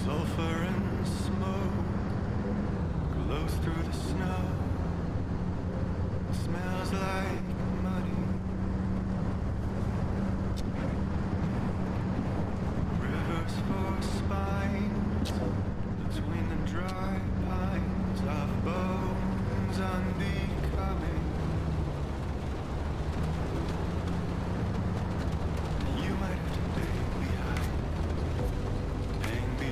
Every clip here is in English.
Sulfur and smoke glows through the snow. Smells like money. Rivers for spines between the dry pines of bones unbecoming. You might have to hang behind me.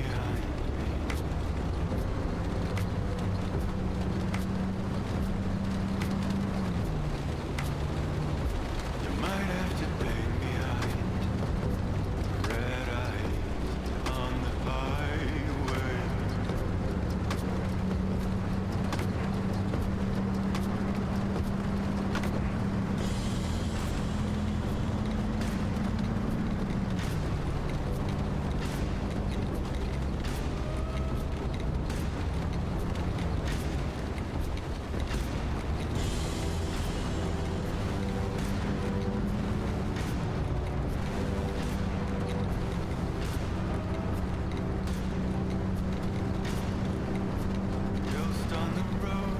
You might have to hang behind red eyes on the highway. Ghost on the road,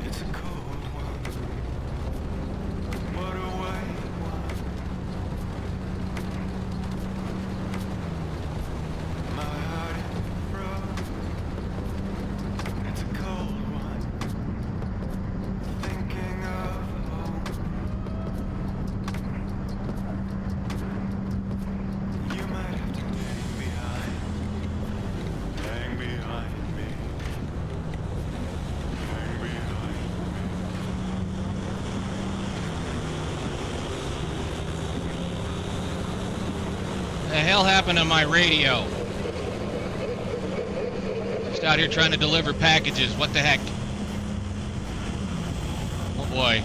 it's a cold one. What a white one. My heart it froze. It's a cold one. Thinking of home. You might have to hang behind me. Hang behind me. The hell happened to my radio? Just out here trying to deliver packages. What the heck? Oh boy.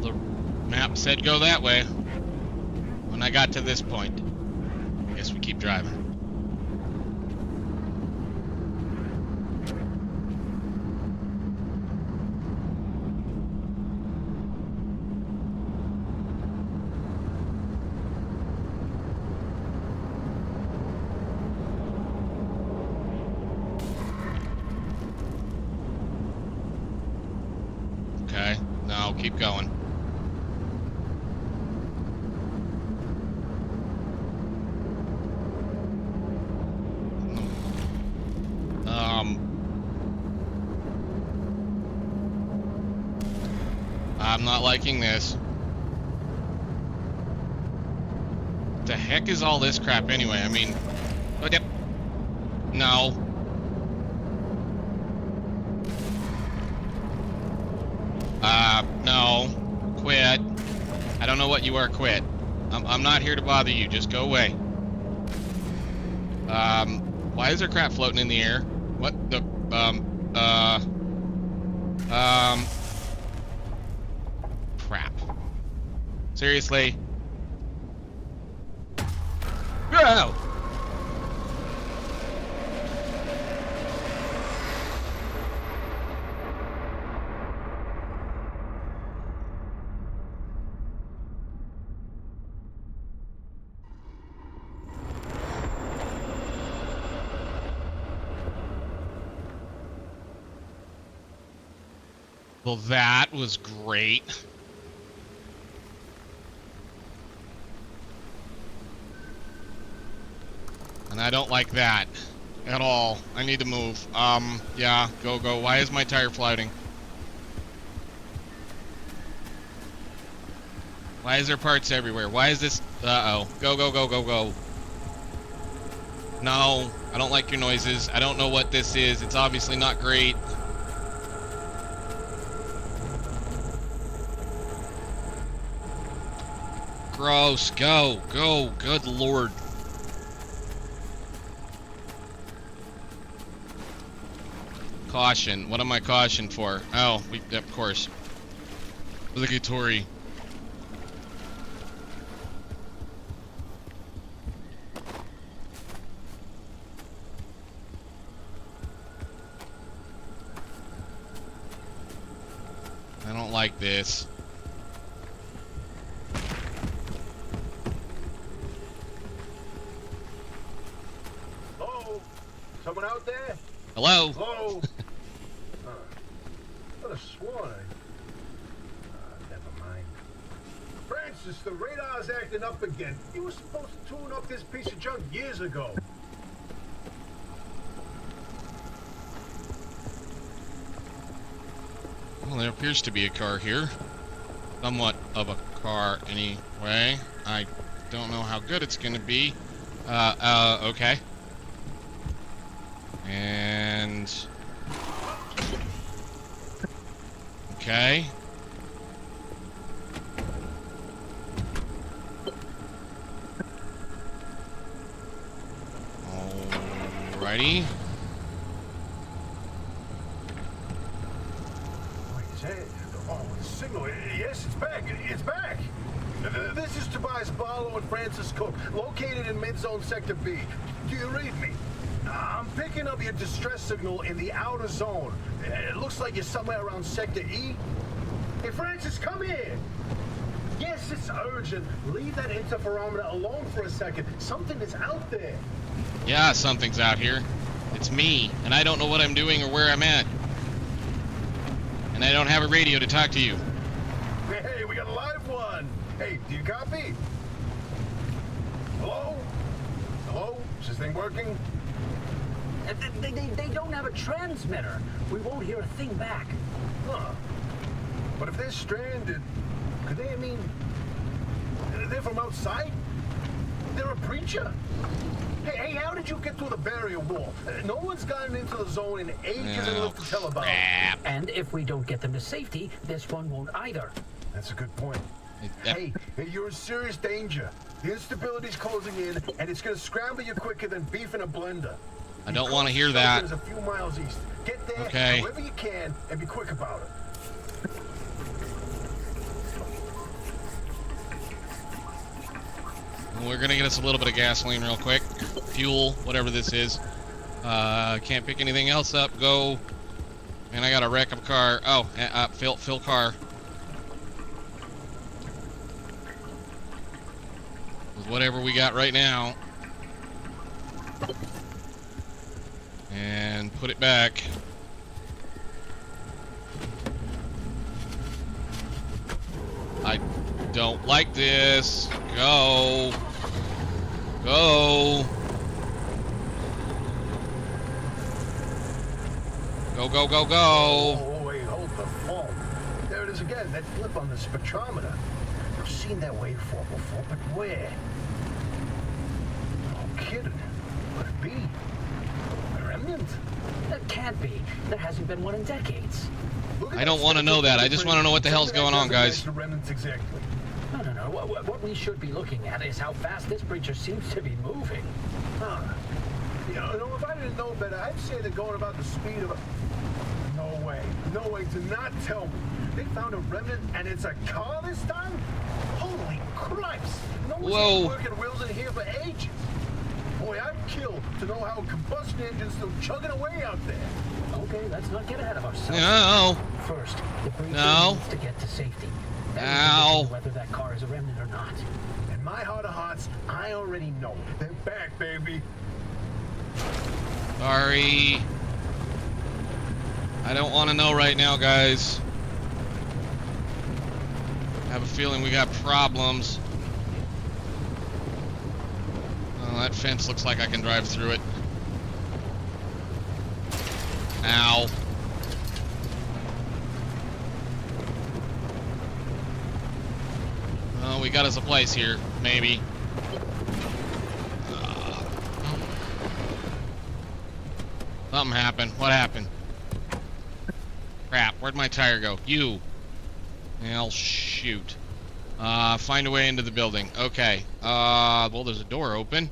The map said go that way when I got to this point. I guess we keep driving. Okay, no, keep going. I'm not liking this. What the heck is all this crap anyway? I mean, but yep. No. No. Quit. I don't know what you are. Quit. I'm not here to bother you. Just go away. Why is there crap floating in the air? What the, crap. Seriously? Go! Well, that was great. And I don't like that at all. I need to move. Yeah, go. Why is my tire floating? Why is there parts everywhere? Why is this? Uh-oh. Go. No, I don't like your noises. I don't know what this is. It's obviously not great. Gross. Go. Good Lord. Caution. What am I cautioned for? Oh, of course. Obligatory. I don't like this. Hello? Someone out there? Hello? Hello? Could have sworn never mind. Francis, the radar's acting up again. You were supposed to tune up this piece of junk years ago. Well, there appears to be a car here. Somewhat of a car anyway. I don't know how good it's gonna be. Okay. And... okay. Alrighty. Oh, the signal. Yes, it's back. It's back. This is Tobias Barlow and Francis Cook, located in mid-zone Sector B. Do you read me? I'm picking up your distress signal in the outer zone. It looks like you're somewhere around Sector E. Hey, Francis, come here. Yes, it's urgent. Leave that interferometer alone for a second. Something is out there. Yeah, something's out here. It's me, and I don't know what I'm doing or where I'm at. And I don't have a radio to talk to you. Hey, we got a live one. Hey, do you copy? Hello? Hello? Is this thing working? They don't have a transmitter. We won't hear a thing back. Huh. But if they're stranded, could they, they're from outside? They're a preacher? Hey, how did you get through the barrier wall? No one's gotten into the zone in ages and lived to tell about it. And if we don't get them to safety, this one won't either. That's a good point. Hey, you're in serious danger. The instability's closing in, and it's gonna scramble you quicker than beef in a blender. I don't want to hear that. Is a few miles east. Get there Okay. however you can, and be quick about it. We're gonna get us a little bit of gasoline real quick. Fuel, whatever this is. Can't pick anything else up. Go. Man, I got a wreck of a car. Oh, fill car. With whatever we got right now. And put it back. I don't like this. Go. Go. Go. Oh, wait, hold the phone. There it is again, that flip on the spectrometer. I've seen that waveform before, but where? No kidding. Could it be? A remnant? That can't be. There hasn't been one in decades. I don't want to know that. I just want to know what the hell's going on, guys. Remnants exactly. No. What we should be looking at is how fast this creature seems to be moving. Huh. You know, if I didn't know better, I'd say they're going about the speed of a... No way. No way. Do not tell me. They found a remnant and it's a car this time? Holy Christ. No one's been working wheels in here for ages. Boy, I'd kill to know how a combustion engine's still chugging away out there. Okay, let's not get ahead of ourselves. No. First, the creature needs to get to safety. Ow. Whether that car is a remnant or not. In my heart of hearts, I already know. They're back, baby. Sorry. I don't want to know right now, guys. feeling we got problems. Oh, that fence looks like I can drive through it. Ow. Oh, we got us a place here, maybe. Something happened. What happened? Crap, where'd my tire go? You. Well, shoot. Find a way into the building. Okay. Well, there's a door open.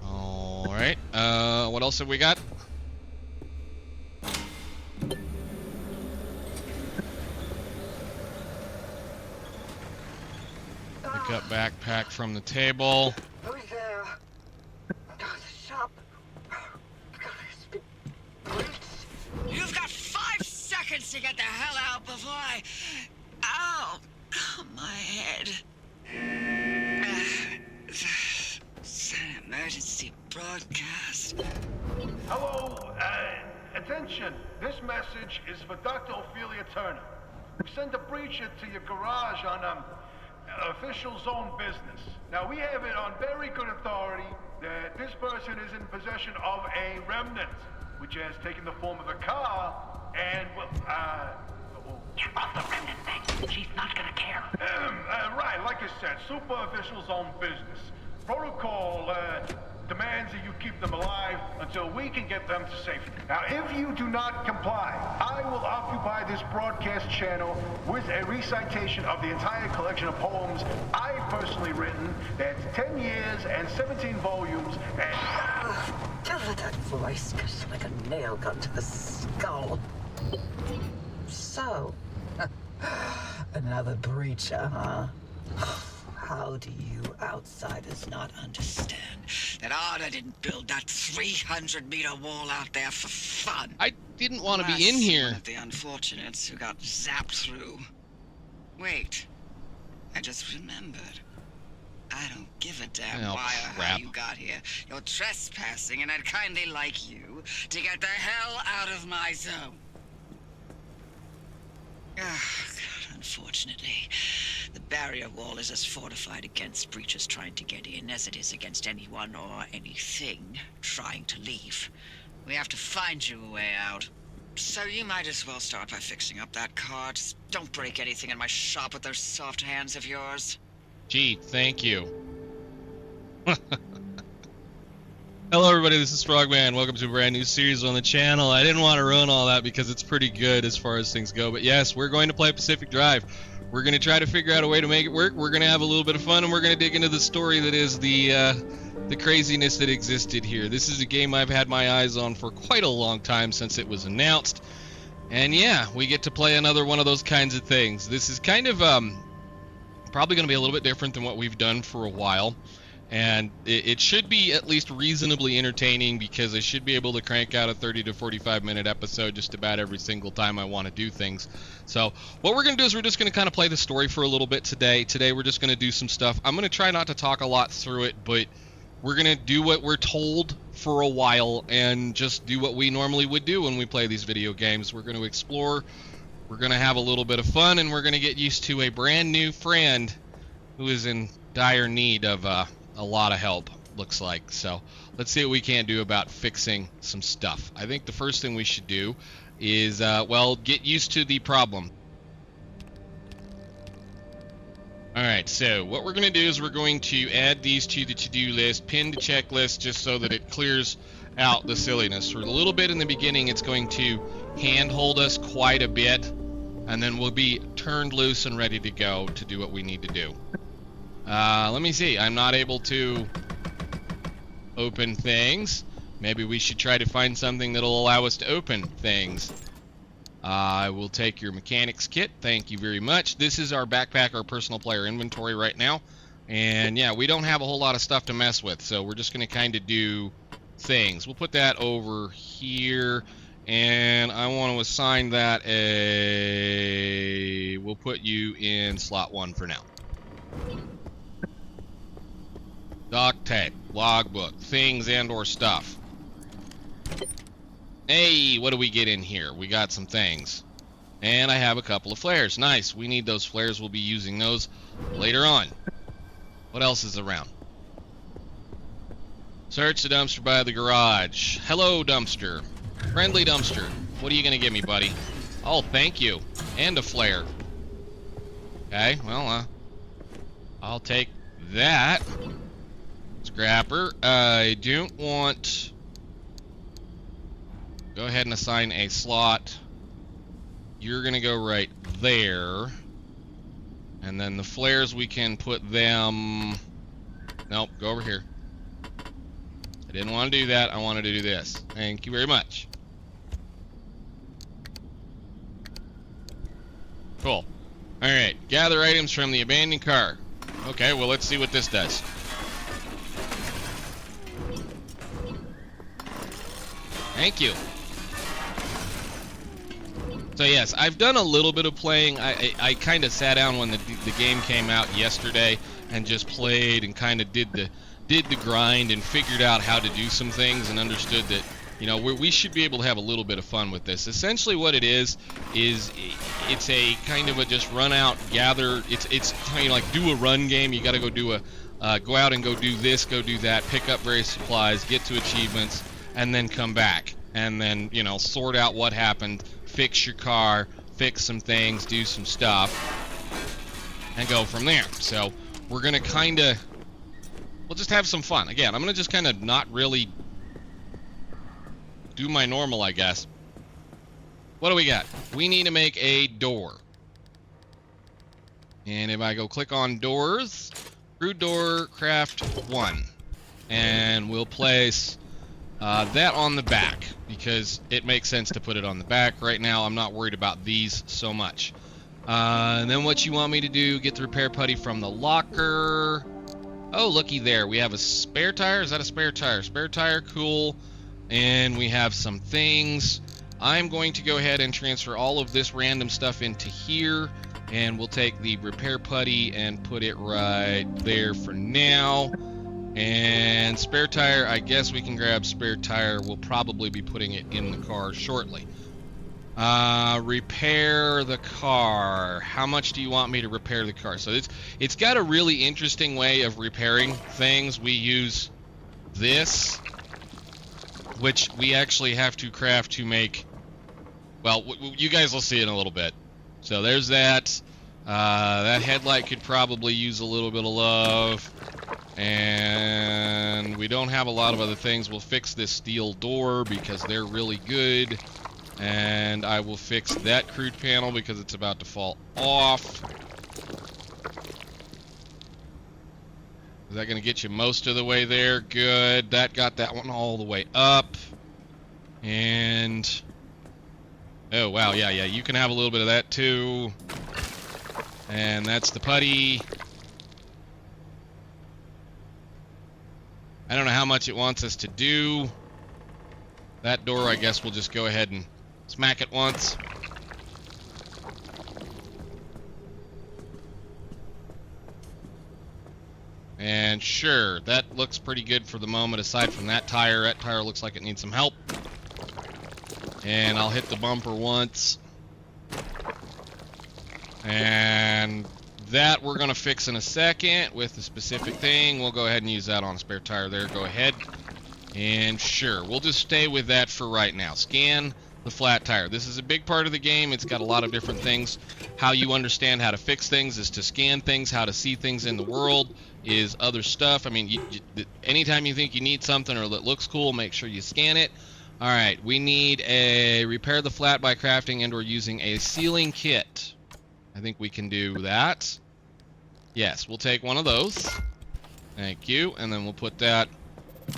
Alright. What else have we got? Pick up backpack from the table. Who's there? God, the shop. God, it's been breached. You've got 5 seconds to get the hell out before I... Ow! My head. It's an emergency broadcast. Hello, attention. This message is for Dr. Ophelia Turner. We sent a breacher to your garage on, official zone business. Now, we have it on very good authority that this person is in possession of a remnant, which has taken the form of a car, and, well, Get off the remnant thing. She's not gonna care. right, like I said, super official zone business. Protocol, demands that you keep them alive until we can get them to safety. Now, if you do not comply, I will occupy this broadcast channel with a recitation of the entire collection of poems I've personally written. That's 10 years and 17 volumes, and... That voice goes like a nail gun to the skull. So, another breacher, huh? How do you outsiders not understand That Arda didn't build that 300-meter wall out there for fun. I didn't want to be Unless in here. One of the unfortunates who got zapped through. Wait, I just remembered. I don't give a damn Oh, why or how crap. you got here. You're trespassing, and I'd kindly like you to get the hell out of my zone. Ah, God, unfortunately, the barrier wall is as fortified against breachers trying to get in as it is against anyone or anything trying to leave. We have to find you a way out. So you might as well start by fixing up that car. Just don't break anything in my shop with those soft hands of yours. Gee, thank you. Hello everybody, this is Frogman. Welcome to a brand new series on the channel. I didn't want to ruin all that because it's pretty good as far as things go. But yes, we're going to play Pacific Drive. We're going to try to figure out a way to make it work. We're going to have a little bit of fun, and we're going to dig into the story that is the craziness that existed here. This is a game I've had my eyes on for quite a long time since it was announced. And yeah, we get to play another one of those kinds of things. This is kind of probably going to be a little bit different than what we've done for a while. And it should be at least reasonably entertaining because I should be able to crank out a 30 to 45 minute episode just about every single time I want to do things. So what we're going to do is we're just going to kind of play the story for a little bit today. Today we're just going to do some stuff. I'm going to try not to talk a lot through it, but we're going to do what we're told for a while and just do what we normally would do when we play these video games. We're going to explore, we're going to have a little bit of fun, and we're going to get used to a brand new friend who is in dire need of a lot of help, looks like. So let's see what we can do about fixing some stuff. I think the first thing we should do is, well, get used to the problem. Alright, so what we're going to do is we're going to add these to the to-do list, pin to checklist, just so that it clears out the silliness. For a little bit in the beginning, it's going to handhold us quite a bit, and then we'll be turned loose and ready to go to do what we need to do. Let me see. I'm not able to open things. Maybe we should try to find something that'll allow us to open things. I will take your mechanics kit. Thank you very much. This is our backpack, our personal player inventory right now. And yeah, we don't have a whole lot of stuff to mess with, so we're just going to kind of do things. We'll put that over here, and I want to assign that a... We'll put you in slot 1 for now. Doc tape, logbook, things and or stuff. Hey, what do we get in here? We got some things. And I have a couple of flares. Nice. We need those flares. We'll be using those later on. What else is around? Search the dumpster by the garage. Hello, dumpster. Friendly dumpster. What are you going to give me, buddy? Oh, thank you. And a flare. Okay, well, I'll take that. Scrapper. I don't want... Go ahead and assign a slot. You're going to go right there. And then the flares, we can put them... Nope, go over here. I didn't want to do that. I wanted to do this. Thank you very much. Cool. Alright, gather items from the abandoned car. Okay, well, let's see what this does. Thank you. So yes, I've done a little bit of playing. I kind of sat down when the game came out yesterday and just played and kind of did the grind and figured out how to do some things and understood that, you know, we should be able to have a little bit of fun with this. Essentially what it is it's a kind of a just run out, gather, it's kind of like do a run game. You got to go do go out and go do this, go do that, pick up various supplies, get to achievements, and then come back. And then, you know, sort out what happened, fix your car, fix some things, do some stuff, and go from there. So we're going to we'll just have some fun. Again, I'm going to just kind of not really do my normal, I guess. What do we got? We need to make a door. And if I go click on doors, crude door craft 1. And we'll place that on the back because it makes sense to put it on the back. Right now, I'm not worried about these so much. And then what you want me to do, get the repair putty from the locker. Oh, looky there. We have a spare tire. Is that a spare tire? Spare tire, cool. And we have some things. I'm going to go ahead and transfer all of this random stuff into here. And we'll take the repair putty and put it right there for now. And spare tire, I guess we can grab spare tire. We'll probably be putting it in the car shortly. Repair the car. How much do you want me to repair the car? So it's got a really interesting way of repairing things. We use this, which we actually have to craft to make, well, you guys will see it in a little bit. So there's that. That headlight could probably use a little bit of love. And we don't have a lot of other things. We'll fix this steel door because they're really good. And I will fix that crude panel because it's about to fall off. Is that going to get you most of the way there? Good. That got that one all the way up. And... oh, wow. Yeah, you can have a little bit of that too. And that's the putty. I don't know how much it wants us to do. That door, I guess we'll just go ahead and smack it once. And sure, that looks pretty good for the moment. Aside from that tire looks like it needs some help. And I'll hit the bumper once. And that we're going to fix in a second with a specific thing. We'll go ahead and use that on a spare tire there. Go ahead. And sure, we'll just stay with that for right now. Scan the flat tire. This is a big part of the game. It's got a lot of different things. How you understand how to fix things is to scan things. How to see things in the world is other stuff. I mean, anytime you think you need something or that looks cool, make sure you scan it. All right, we need a repair the flat by crafting and or using a sealing kit. I think we can do that. Yes, we'll take one of those. Thank you. And then we'll put that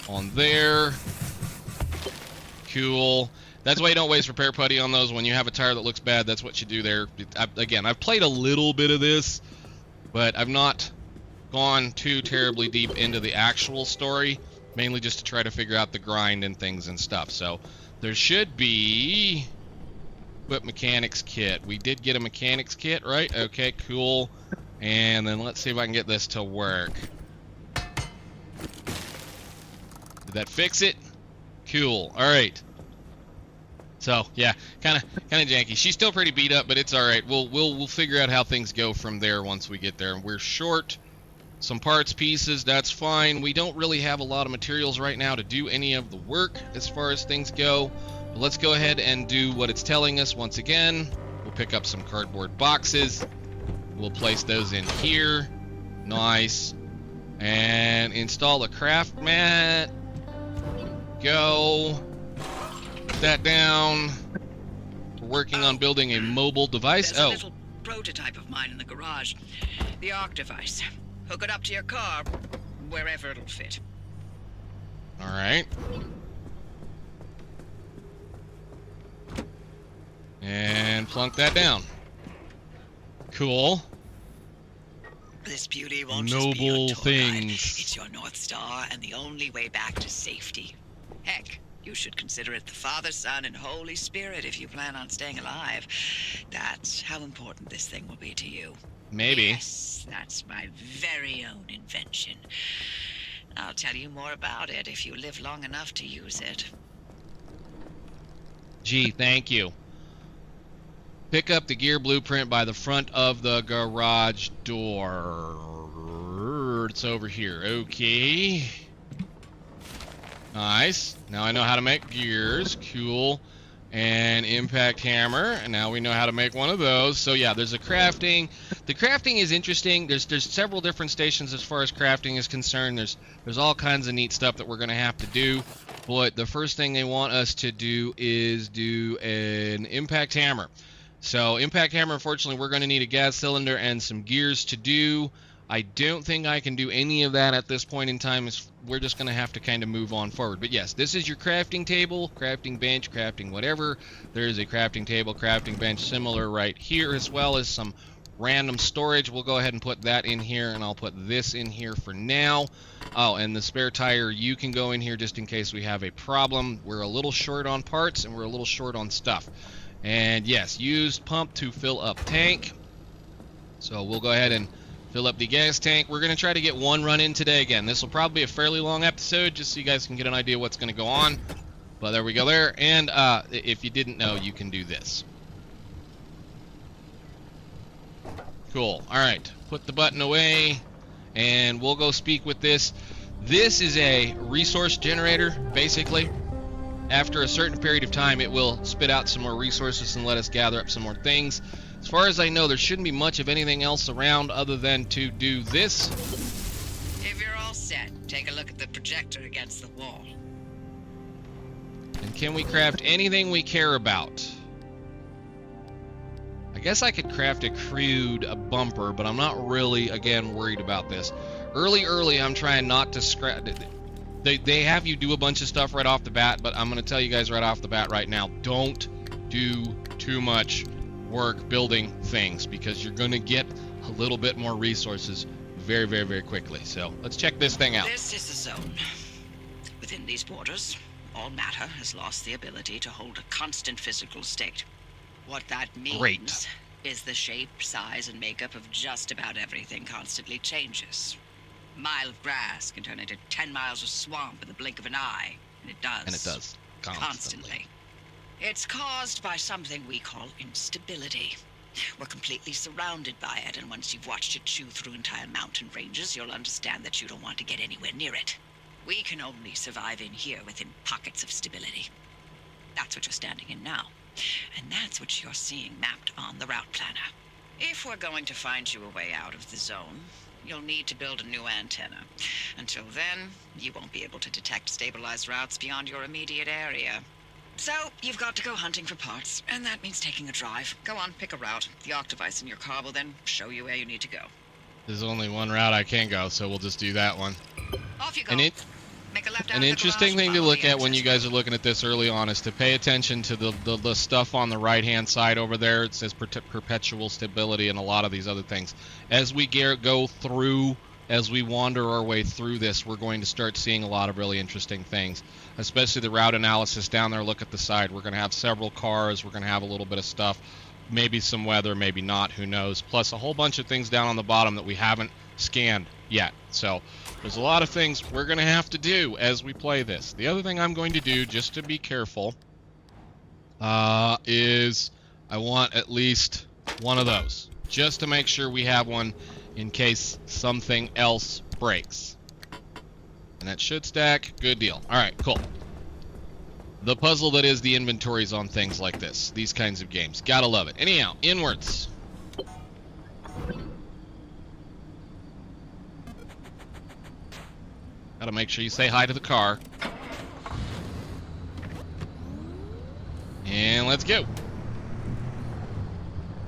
on there. Cool. That's why you don't waste repair putty on those. When you have a tire that looks bad, that's what you do there. Again, I've played a little bit of this, but I've not gone too terribly deep into the actual story, mainly just to try to figure out the grind and things and stuff. So there should be... equip mechanics kit. We did get a mechanics kit, right? Okay, cool. And then let's see if I can get this to work. Did that fix it? Cool. All right. So yeah, kind of janky. She's still pretty beat up, but it's all right. We'll figure out how things go from there once we get there. We're short some parts pieces. That's fine. We don't really have a lot of materials right now to do any of the work as far as things go. But let's go ahead and do what it's telling us once again. We'll pick up some cardboard boxes. We'll place those in here. Nice. And install a craft mat. Go. Put that down. We're working on building a mobile device. There's a little prototype of mine in the garage. The Arc device. Hook it up to your car, wherever it'll fit. All right. And plunk that down. Cool. This beauty won't just be your Noble tour guide. things. It's your North Star and the only way back to safety. Heck, you should consider it the Father, Son, and Holy Spirit if you plan on staying alive. That's how important this thing will be to you. Maybe. Yes, that's my very own invention. I'll tell you more about it if you live long enough to use it. Gee, thank you. Pick up the gear blueprint by the front of the garage door. It's over here. Okay. Nice. Now I know how to make gears. Cool. And impact hammer, and now we know how to make one of those. So yeah, there's a crafting. The crafting is interesting. There's several different stations as far as crafting is concerned. There's all kinds of neat stuff that we're gonna have to do. But the first thing they want us to do is do an impact hammer. So impact hammer, unfortunately, we're gonna need a gas cylinder and some gears to do. I don't think I can do any of that at this point in time. We're just going to have to kind of move on forward. But yes, this is your crafting table, crafting bench, crafting whatever. There is a crafting table, crafting bench similar right here, as well as some random storage. We'll go ahead and put that in here, and I'll put this in here for now. Oh, and the spare tire, you can go in here just in case we have a problem. We're a little short on parts, and we're a little short on stuff. And yes, use pump to fill up tank. So we'll go ahead and fill up the gas tank. We're going to try to get one run in today again. This will probably be a fairly long episode just so you guys can get an idea what's going to go on. But there we go there. And if you didn't know, you can do this. Cool. All right. Put the button away. And we'll go speak with this. This is a resource generator, basically. After a certain period of time, it will spit out some more resources and let us gather up some more things. As far as I know, there shouldn't be much of anything else around other than to do this. If you're all set, take a look at the projector against the wall. And can we craft anything we care about? I guess I could craft a bumper, but I'm not really, again, worried about this. Early, I'm trying not to scrap. They have you do a bunch of stuff right off the bat, but I'm going to tell you guys right off the bat right now, don't do too much work building things, because you're going to get a little bit more resources very, very, very quickly. So let's check this thing out. This is the zone. Within these borders, all matter has lost the ability to hold a constant physical state. What that means is the shape, size, and makeup of just about everything constantly changes. A mile of grass can turn into 10 miles of swamp in the blink of an eye, and it does. And it does. Constantly. It's caused by something we call instability. We're completely surrounded by it, and once you've watched it chew through entire mountain ranges, you'll understand that you don't want to get anywhere near it. We can only survive in here within pockets of stability. That's what you're standing in now. And that's what you're seeing mapped on the route planner. If we're going to find you a way out of the zone, you'll need to build a new antenna. Until then, you won't be able to detect stabilized routes beyond your immediate area. So, you've got to go hunting for parts, and that means taking a drive. Go on, pick a route. The Arc device in your car will then show you where you need to go. There's only one route I can go, so we'll just do that one. Off you go. And Make a left out an of the interesting garage, thing to follow look the at when you access guys are looking at this early on is to pay attention to the stuff on the right-hand side over there. It says perpetual stability and a lot of these other things. As we go through, as we wander our way through this, we're going to start seeing a lot of really interesting things, especially the route analysis down there. Look at the side. We're going to have several cars. We're going to have a little bit of stuff, maybe some weather, maybe not, who knows, plus a whole bunch of things down on the bottom that we haven't scanned yet. So there's a lot of things we're going to have to do as we play this. The other thing I'm going to do, just to be careful, is I want at least one of those, just to make sure we have one in case something else breaks. And that should stack. Good deal. All right, cool. The puzzle that is the inventories on things like this, these kinds of games. Gotta love it. Anyhow, inwards. Gotta make sure you say hi to the car. And let's go.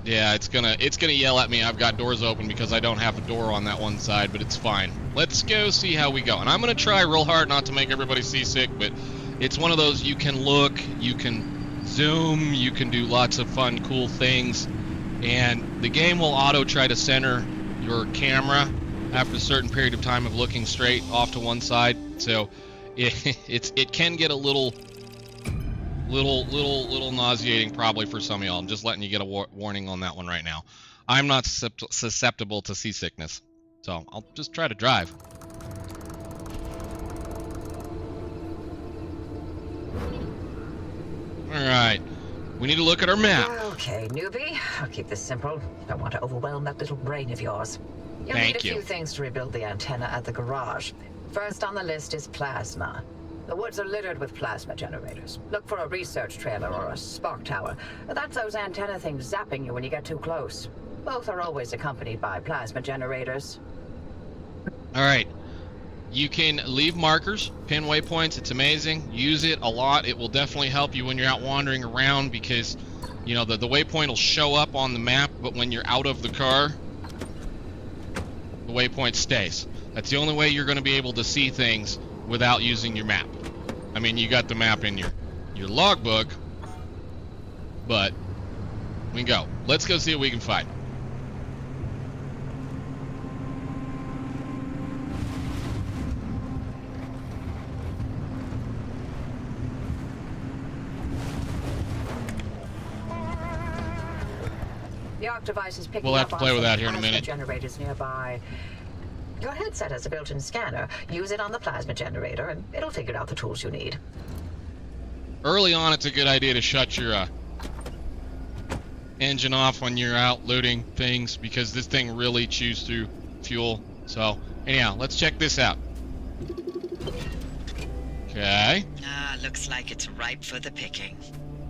Yeah, it's gonna yell at me. I've got doors open because I don't have a door on that one side, but it's fine. Let's go see how we go. And I'm gonna try real hard not to make everybody seasick, but it's one of those you can look, you can zoom, you can do lots of fun, cool things, and the game will auto try to center your camera after a certain period of time of looking straight off to one side. So it can get a little nauseating probably for some of y'all. I'm just letting you get a warning on that one right now. I'm not susceptible to seasickness, so I'll just try to drive. All right, we need to look at our map. Okay, newbie. I'll keep this simple. Don't want to overwhelm that little brain of yours. You'll need a few things to rebuild the antenna at the garage. First on the list is plasma. The woods are littered with plasma generators. Look for a research trailer or a spark tower. That's those antenna things zapping you when you get too close. Both are always accompanied by plasma generators. All right. You can leave markers, pin waypoints. It's amazing. Use it a lot. It will definitely help you when you're out wandering around because, you know, the waypoint will show up on the map, but when you're out of the car, the waypoint stays. That's the only way you're going to be able to see things without using your map. I mean, you got the map in your logbook, but we can go. Let's go see what we can find. The arc device is picking We'll have up to play on with some that here in a plasma minute. generators nearby. Your headset has a built-in scanner. Use it on the plasma generator, and it'll figure out the tools you need. Early on, it's a good idea to shut your engine off when you're out looting things because this thing really chews through fuel. So, anyhow, let's check this out. Okay. Looks like it's ripe for the picking.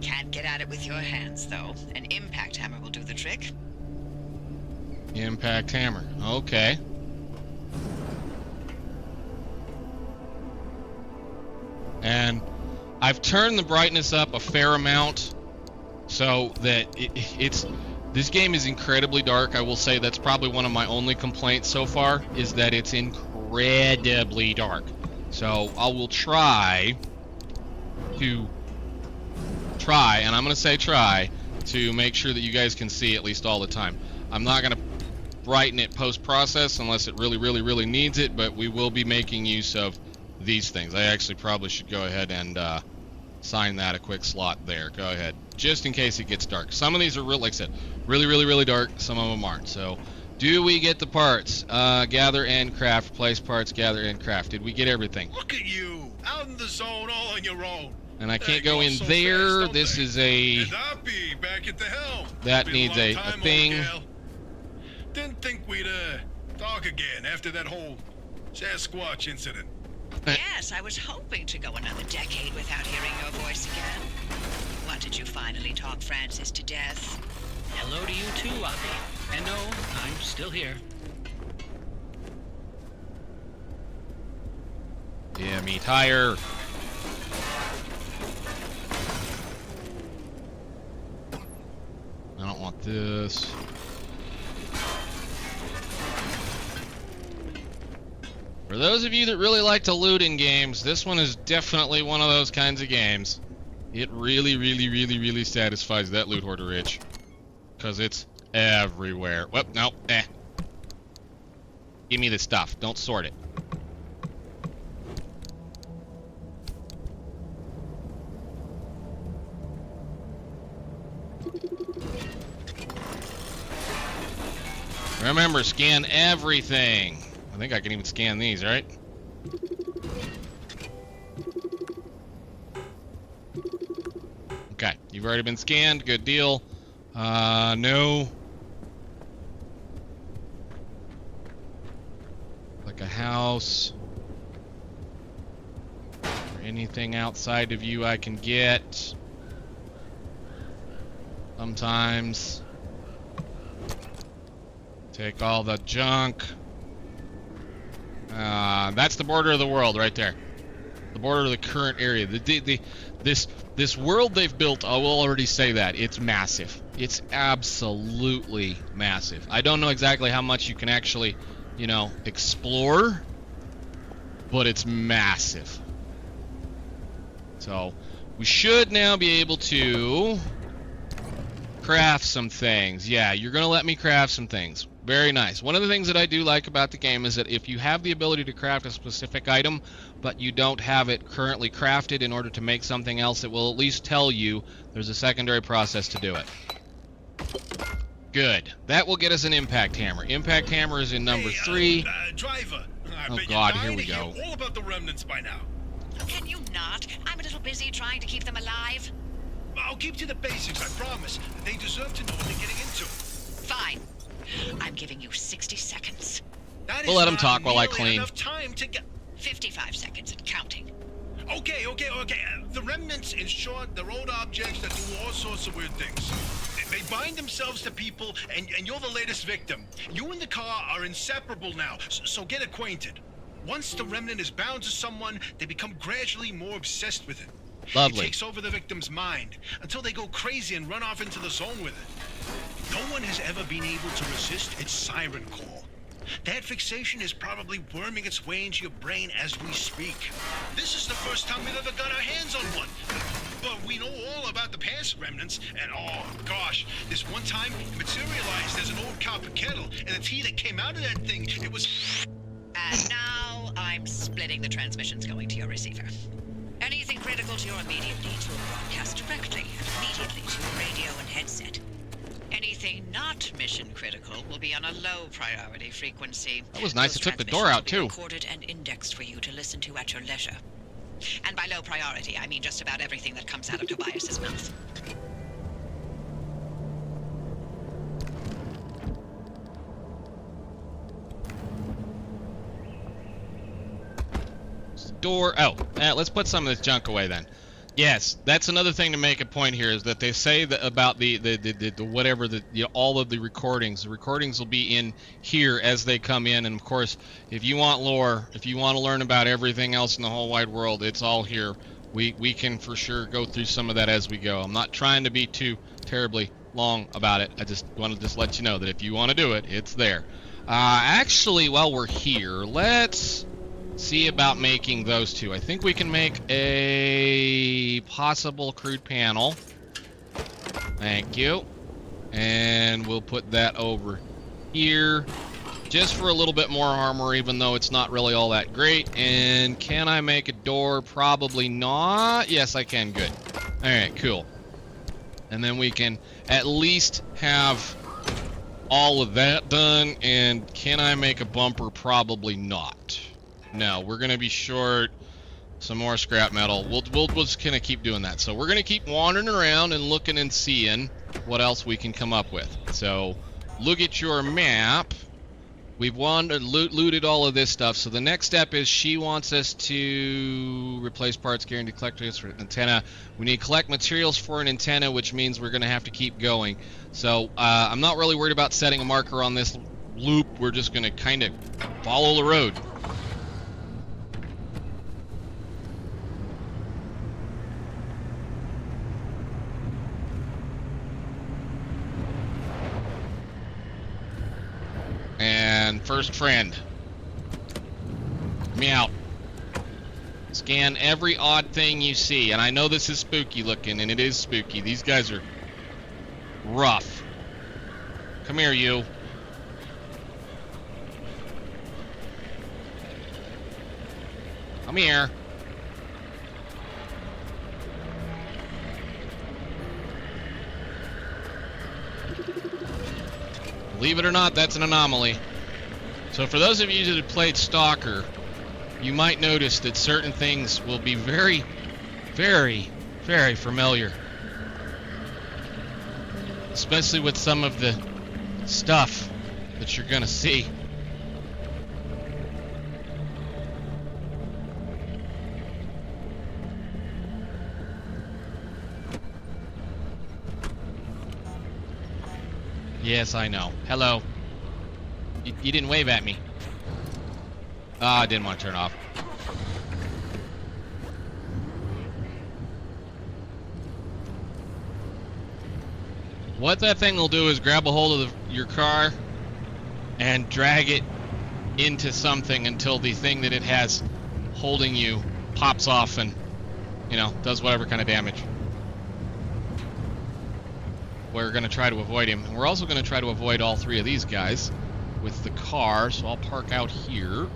Can't get at it with your hands, though. An impact hammer will do the trick. Impact hammer. Okay. And I've turned the brightness up a fair amount so that it's this game is incredibly dark. I will say that's probably one of my only complaints so far is that it's incredibly dark. So I will try, and I'm going to say try, to make sure that you guys can see at least all the time. I'm not going to brighten it post-process unless it really needs it, but we will be making use of these things. I actually probably should go ahead and sign that a quick slot there. Go ahead, just in case it gets dark. Some of these are, like I said, really dark. Some of them aren't. So, do we get the parts? Gather and craft. Place parts. Gather and craft. Did we get everything? Look at you, out in the zone all on your own. And I can't go in there. This is a... And I'll be back at the helm. That Been needs long a time, old thing. gal. Didn't think we'd talk again after that whole Sasquatch incident. Yes, I was hoping to go another decade without hearing your voice again. What, did you finally talk Francis to death? Hello to you too, Abby. And no, I'm still here. Yeah, me tire. I don't want this. For those of you that really like to loot in games, this one is definitely one of those kinds of games. It really satisfies that loot hoarder itch. Because it's everywhere. Whoop, no, Give me the stuff. Don't sort it. Remember, scan everything. I think I can even scan these, right? Okay, you've You've already been scanned. Good deal. No. Like a house. Or anything outside of you I can get. Sometimes. Take all the junk. That's the border of the world right there. The border of the current area. This world they've built, I will already say that, it's massive. It's absolutely massive. I don't know exactly how much you can actually, you know, explore, but it's massive. So, we should now be able to craft some things. Yeah, you're going to let me craft some things. Very nice. One of the things that I do like about the game is that if you have the ability to craft a specific item, but you don't have it currently crafted in order to make something else, it will at least tell you there's a secondary process to do it. Good. That will get us an impact hammer. Impact hammer is in number 3. Driver. Oh God, here we go. All about the remnants by now. Can you not? I'm a little busy trying to keep them alive. I'll keep to the basics, I promise. They deserve to know what they're getting into. Fine. I'm giving you 60 seconds. We'll let him talk while I clean. Enough time to get 55 seconds and counting. Okay. The remnants, in short, they're old objects that do all sorts of weird things. They bind themselves to people, and you're the latest victim. You and the car are inseparable now, so get acquainted. Once the remnant is bound to someone, they become gradually more obsessed with it. Lovely. It takes over the victim's mind until they go crazy and run off into the zone with it. No one has ever been able to resist its siren call. That fixation is probably worming its way into your brain as we speak. This is the first time we've ever got our hands on one. But we know all about the past remnants, and oh gosh, this one time it materialized as an old copper kettle, and the tea that came out of that thing, it was... And now I'm splitting the transmissions going to your receiver. Anything critical to your immediate needs will broadcast directly and immediately to your radio and headset. Anything not mission critical will be on a low priority frequency. That was nice. Those It took the door out too. Recorded and indexed for you to listen to at your leisure. And by low priority, I mean just about everything that comes out of Tobias's mouth. Door. Oh, let's put some of this junk away then. Yes, that's another thing to make a point here is that they say that about the whatever all of the recordings. The recordings will be in here as they come in, and of course, if you want lore, if you want to learn about everything else in the whole wide world, it's all here. We can for sure go through some of that as we go. I'm not trying to be too terribly long about it. I just want to let you know that if you want to do it, it's there. Actually, while we're here, let's see about making those two. I think we can make a possible crude panel. Thank you. And we'll put that over here just for a little bit more armor, even though it's not really all that great. And can I make a door? Probably not. Yes, I can. Good. All right, cool. And then we can at least have all of that done. And can I make a bumper? Probably not. No, we're gonna be short some more scrap metal. We'll just kind of keep doing that. So we're gonna keep wandering around and looking and seeing what else we can come up with. So look at your map. We've wandered, looted all of this stuff. So the next step is she wants us to replace parts, guaranteed collectors for an antenna. We need to collect materials for an antenna, which means we're gonna have to keep going. So I'm not really worried about setting a marker on this loop. We're just gonna kind of follow the road. And first friend. Let me out. Scan every odd thing you see. And I know this is spooky looking, and it is spooky. These guys are rough. Come here, you. Come here. Believe it or not, that's an anomaly. So for those of you that have played Stalker, you might notice that certain things will be very, very, very familiar. especially with some of the stuff that you're gonna see. Yes, I know. Hello. You didn't wave at me. Ah, I didn't want to turn off. What that thing will do is grab a hold of your car and drag it into something until the thing that it has holding you pops off and, you know, does whatever kind of damage. We're going to try to avoid him. And we're also going to try to avoid all three of these guys with the car, so I'll park out here.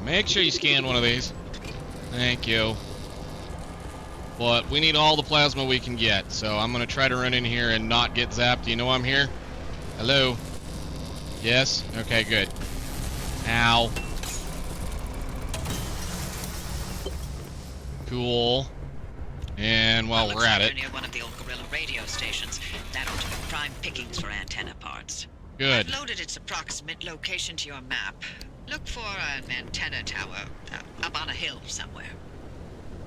Make sure you scan one of these. Thank you. But we need all the plasma we can get, so I'm going to try to run in here and not get zapped. Do you know I'm here? Hello? Yes? Okay, good. Ow. Cool. And while we're at it... near one of the old Gorilla radio stations. That ought to be prime pickings for antenna parts. Good. I've loaded its approximate location to your map. Look for an antenna tower up on a hill somewhere.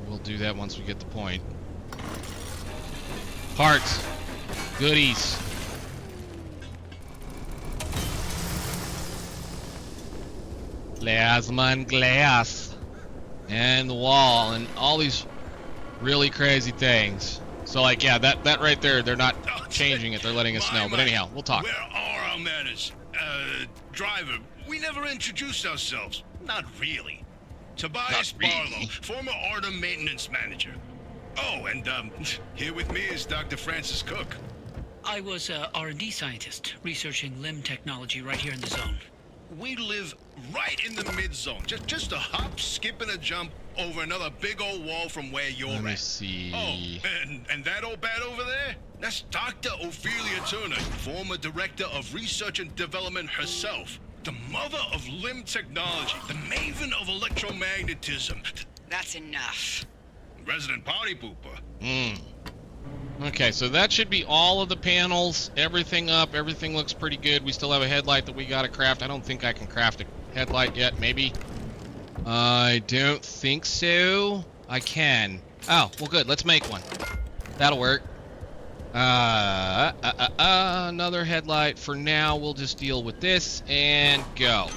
We'll do that once we get the point. Parts. Goodies. Plasma and glass. And the wall and all these really crazy things. So like, yeah, that right there, they're not changing it, they're letting us know. But anyhow, we'll talk. Where are our manners? Driver, we never introduced ourselves. Not really. Tobias Barlow, former Artem maintenance manager. Oh, and here with me is Dr. Francis Cook. I was a R&D scientist researching limb technology right here in the zone. We live right in the mid-zone. Just a hop, skip, and a jump over another big old wall from where you're at. Let me see. Oh, and that old bat over there? That's Dr. Ophelia Turner, former director of research and development herself. The mother of limb technology, the maven of electromagnetism. That's enough. Resident party pooper. Okay, so that should be all of the panels, everything up, everything looks pretty good. We still have a headlight that we gotta craft. I don't think I can craft a headlight yet, maybe. I don't think so. I can. Oh, well good, let's make one. That'll work. Another headlight. For now, we'll just deal with this and go.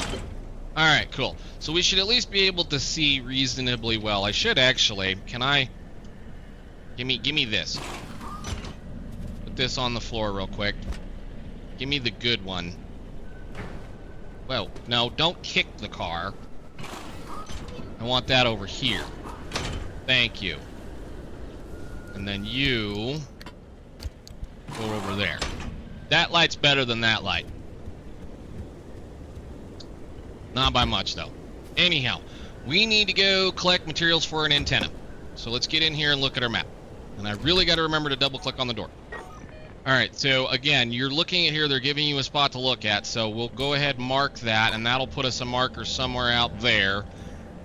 Alright, cool. So we should at least be able to see reasonably well. I should actually, can I... Give me this. Put this on the floor real quick. Give me the good one. Well, no, don't kick the car. I want that over here. Thank you. And then you go over there. That light's better than that light. Not by much, though. Anyhow, we need to go collect materials for an antenna. So let's get in here and look at our map. And I really got to remember to double-click on the door. Alright, so again, you're looking at here, they're giving you a spot to look at, so we'll go ahead and mark that, and that'll put us a marker somewhere out there.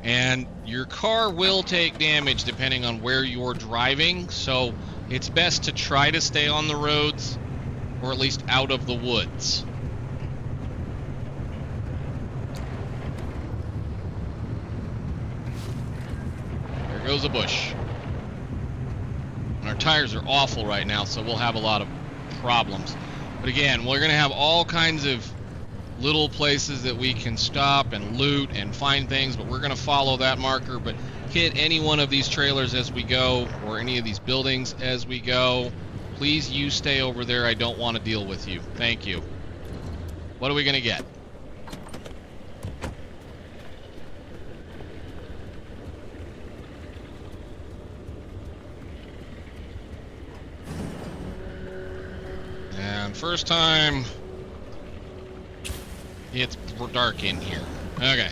And your car will take damage depending on where you're driving, so it's best to try to stay on the roads, or at least out of the woods. There goes a bush. And our tires are awful right now, so we'll have a lot of problems. But again, we're going to have all kinds of little places that we can stop and loot and find things, but we're going to follow that marker, but hit any one of these trailers as we go, or any of these buildings as we go. Please, you stay over there. I don't want to deal with you. Thank you. What are we going to get? And first time, it's dark in here. Okay.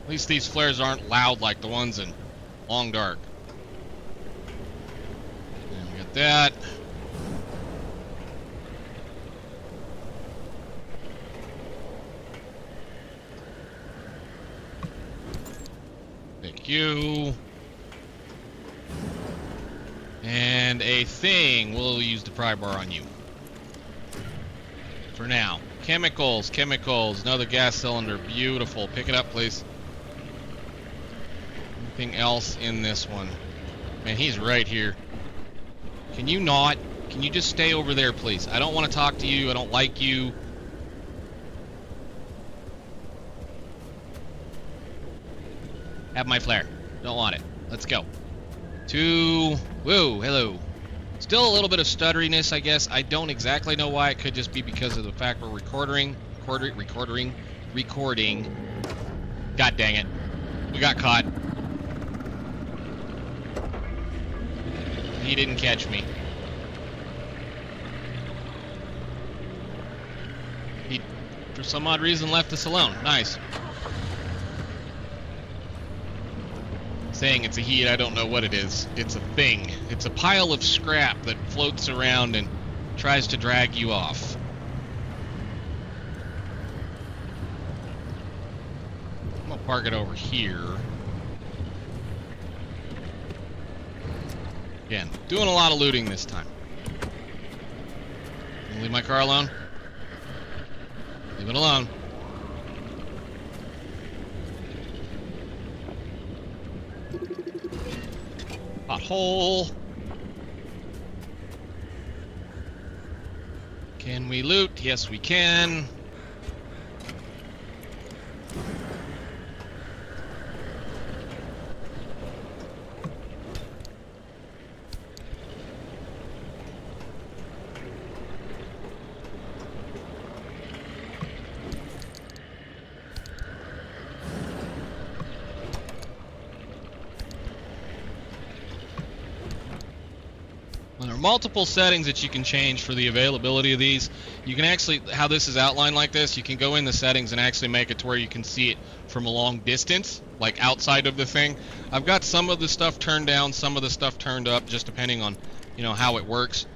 At least these flares aren't loud like the ones in Long Dark. And we got that. you. And a thing. We'll use the pry bar on you. For now. Chemicals, chemicals. Another gas cylinder. Beautiful. Pick it up, please. Anything else in this one? Man, he's right here. Can you not? Can you just stay over there, please? I don't want to talk to you. I don't like you. Have my flare. Don't want it. Let's go. Whoa, hello. Still a little bit of stutteriness, I guess. I don't exactly know why. It could just be because of the fact we're recording. God dang it. We got caught. He didn't catch me. He, for some odd reason, left us alone. Nice. Saying it's a he, I don't know what it is. It's a thing. It's a pile of scrap that floats around and tries to drag you off. I'm gonna park it over here. Again, doing a lot of looting this time. Leave my car alone. Leave it alone. Pothole. Can we loot? Yes, we can. There are multiple settings that you can change for the availability of these. You can actually, how this is outlined like this, you can go in the settings and actually make it to where you can see it from a long distance, like outside of the thing. I've got some of the stuff turned down, some of the stuff turned up, just depending on, you know, how it works.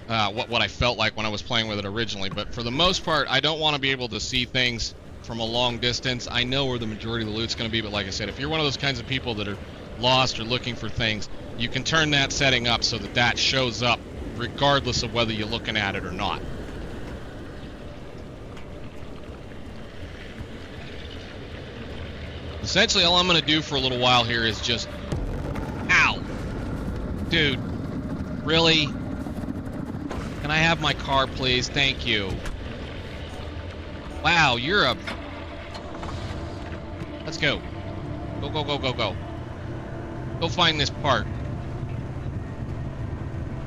What I felt like when I was playing with it originally. But for the most part, I don't want to be able to see things from a long distance. I know where the majority of the loot's going to be, but like I said, if you're one of those kinds of people that are lost or looking for things, you can turn that setting up so that that shows up regardless of whether you're looking at it or not. Essentially, all I'm going to do for a little while here is just... Ow! Dude. Really? Can I have my car, please? Thank you. Wow, you're a... Let's go. Go, go, go, go, go. Go find this part.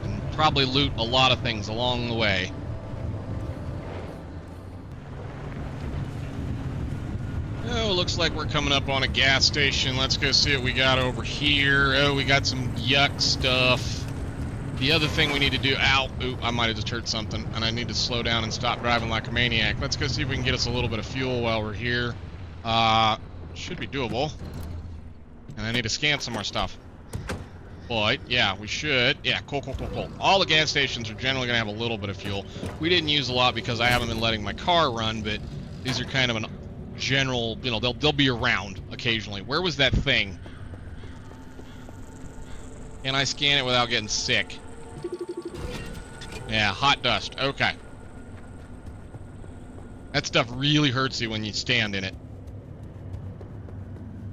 And probably loot a lot of things along the way. Oh, looks like we're coming up on a gas station. Let's go see what we got over here. Oh, we got some yuck stuff. The other thing we need to do... Ow! Ooh, I might have just hurt something. And I need to slow down and stop driving like a maniac. Let's go see if we can get us a little bit of fuel while we're here. Should be doable. And I need to scan some more stuff. But, yeah, we should. Yeah, cool, cool, cool, cool. All the gas stations are generally going to have a little bit of fuel. We didn't use a lot because I haven't been letting my car run, but these are kind of an general, you know, they'll be around occasionally. Where was that thing? Can I scan it without getting sick? Yeah, hot dust. Okay. That stuff really hurts you when you stand in it.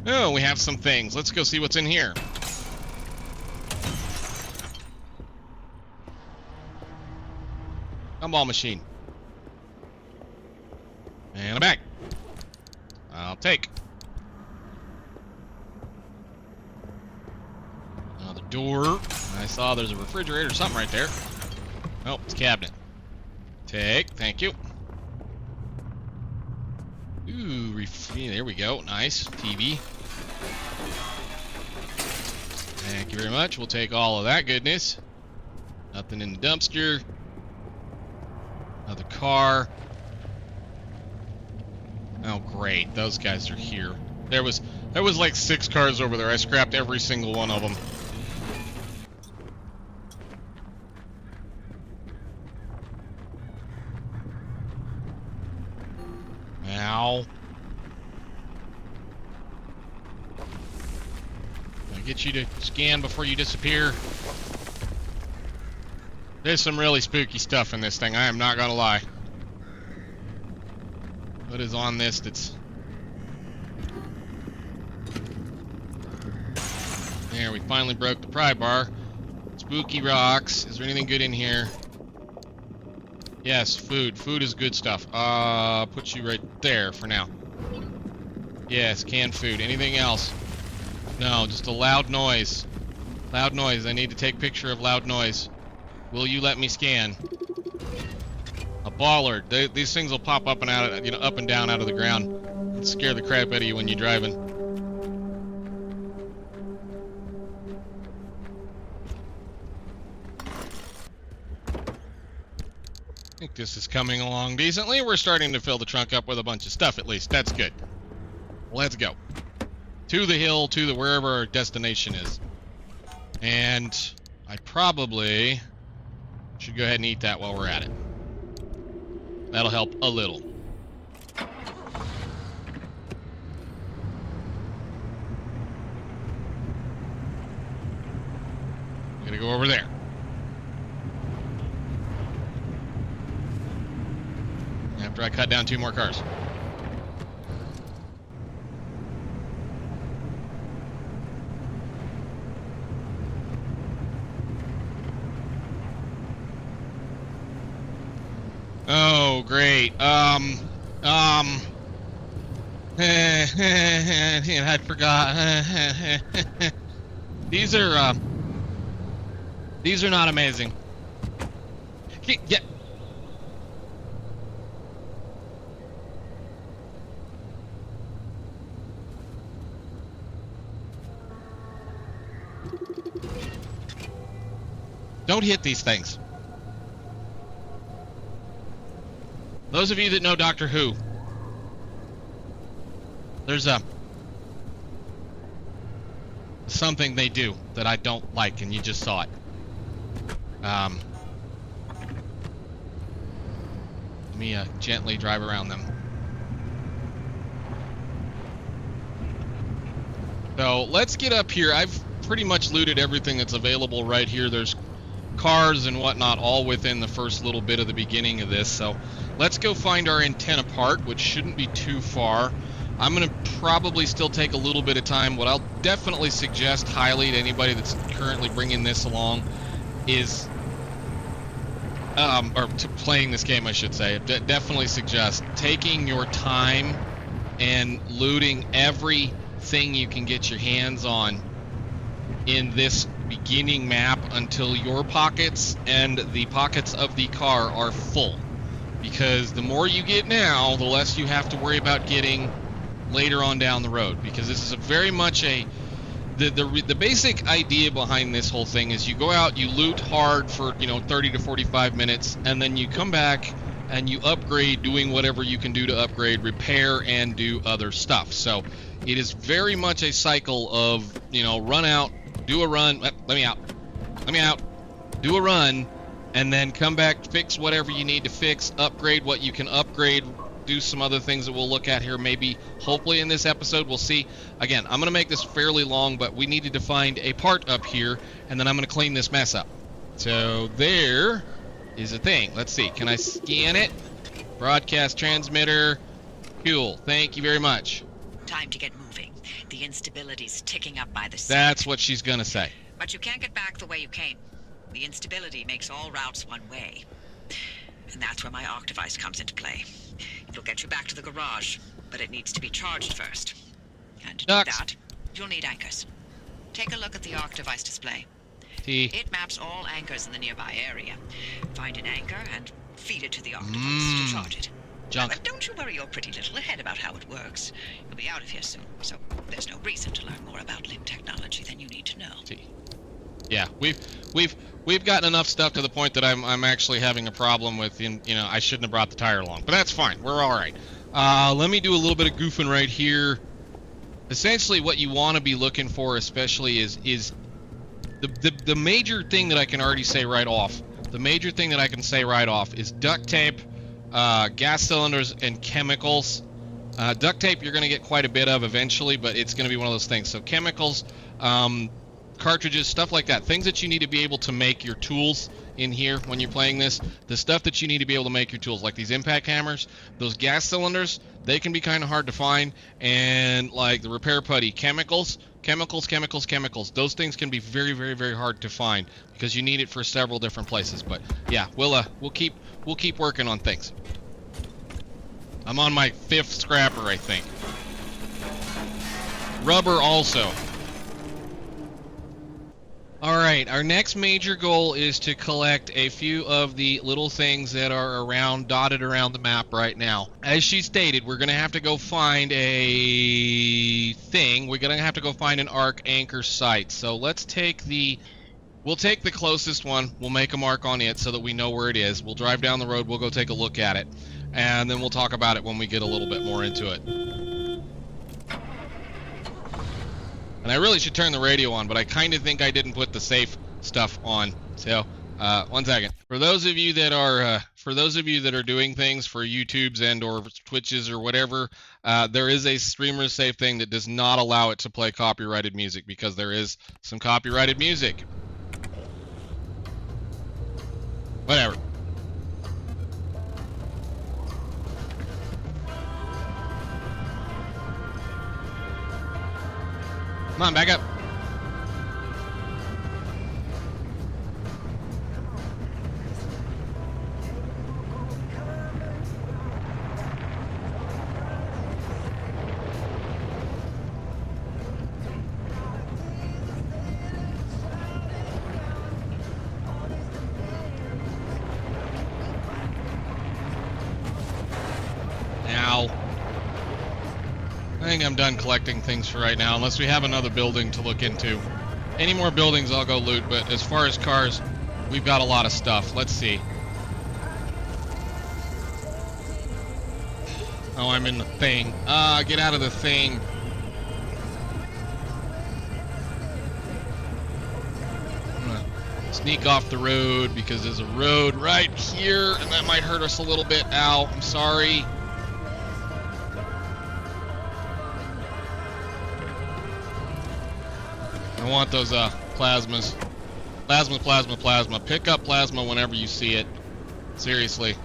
Oh, we have some things. Let's go see what's in here. Gumball machine. And a bag. I'll take. Another door. I saw there's a refrigerator or something right there. Oh, it's a cabinet. Take. Thank you. Ooh, there we go. Nice. TV. Thank you very much. We'll take all of that goodness. Nothing in the dumpster. Another car. Oh, great. Those guys are here. There was like 6 cars over there. I scrapped every single one of them. Ow. Get you to scan before you disappear. There's some really spooky stuff in this thing, I am not gonna lie. What is on this that's... There, we finally broke the pry bar. Spooky rocks. Is there anything good in here? Yes, food. Food is good stuff. Put you right there for now. Yes, canned food. Anything else? No, just a loud noise. Loud noise. I need to take picture of loud noise. Will you let me scan? A bollard. These things will pop up and out, up and down out of the ground and scare the crap out of you when you're driving. I think this is coming along decently. We're starting to fill the trunk up with a bunch of stuff, at least. That's good. Let's go. To the hill, to the wherever our destination is. And I probably should go ahead and eat that while we're at it. That'll help a little. I'm gonna go over there. After I cut down 2 more cars. Oh, great. I forgot. These are not amazing. Yeah. Don't hit these things. Those of you that know Doctor Who, there's something they do that I don't like, and you just saw it. Let me gently drive around them. So let's get up here. I've pretty much looted everything that's available right here. There's cars and whatnot all within the first little bit of the beginning of this. So let's go find our antenna part, which shouldn't be too far. I'm going to probably still take a little bit of time. What I'll definitely suggest highly to anybody that's currently bringing this along is, or to playing this game, I should say, definitely suggest taking your time and looting everything you can get your hands on in this beginning map until your pockets and the pockets of the car are full. Because the more you get now, the less you have to worry about getting later on down the road. Because this is a very much the basic idea behind this whole thing is you go out, you loot hard for 30 to 45 minutes, and then you come back and you upgrade, doing whatever you can do to upgrade, repair, and do other stuff. So it is very much a cycle of run out, do a run, let me out, do a run, and then come back, fix whatever you need to fix, upgrade what you can upgrade, do some other things that we'll look at here maybe, hopefully in this episode, we'll see. Again, I'm going to make this fairly long, but we needed to find a part up here, and then I'm going to clean this mess up. So there is a thing. Let's see, can I scan it? Broadcast transmitter, cool, thank you very much. Time to get moving. The instability's ticking up by the second. That's what she's going to say. But you can't get back the way you came. The instability makes all routes one way. And that's where my arc device comes into play. It'll get you back to the garage, but it needs to be charged first. And to do that, you'll need anchors. Take a look at the arc device display. It maps all anchors in the nearby area. Find an anchor and feed it to the arc device to charge it. But don't you worry your pretty little head about how it works. You'll be out of here soon, so there's no reason to learn more about limb technology than you need to know. Yeah, we've gotten enough stuff to the point that I'm actually having a problem with. I shouldn't have brought the tire along, but that's fine. We're all right. Let me do a little bit of goofing right here. Essentially, what you want to be looking for, especially, is the major thing that I can already say right off. The major thing that I can say right off is duct tape, gas cylinders, and chemicals. Duct tape you're going to get quite a bit of eventually, but it's going to be one of those things. So chemicals, cartridges, stuff like that. Things that you need to be able to make your tools in here when you're playing this. The stuff that you need to be able to make your tools, like these impact hammers, those gas cylinders, they can be kind of hard to find. And like the repair putty, chemicals. Those things can be very, very, very hard to find because you need it for several different places. But yeah, we'll keep working on things. I'm on my 5th scrapper, I think. Rubber also. Alright, our next major goal is to collect a few of the little things that are dotted around the map right now. As she stated, we're going to have to go find a thing. We're going to have to go find an arc anchor site. So let's take we'll take the closest one. We'll make a mark on it so that we know where it is. We'll drive down the road. We'll go take a look at it. And then we'll talk about it when we get a little bit more into it. And I really should turn the radio on, but I kind of think I didn't put the safe stuff on. So, 1 second. For those of you that are doing things for YouTubes and or Twitches or whatever, there is a streamer safe thing that does not allow it to play copyrighted music because there is some copyrighted music. Whatever. Come on, back up. Now, I think I'm done collecting things for right now, unless we have another building to look into. Any more buildings, I'll go loot, but as far as cars, we've got a lot of stuff. Let's see. Oh, I'm in the thing. Get out of the thing. I'm gonna sneak off the road because there's a road right here, and that might hurt us a little bit. Ow, I'm sorry. I want those plasmas. Plasma. Pick up plasma whenever you see it. Seriously.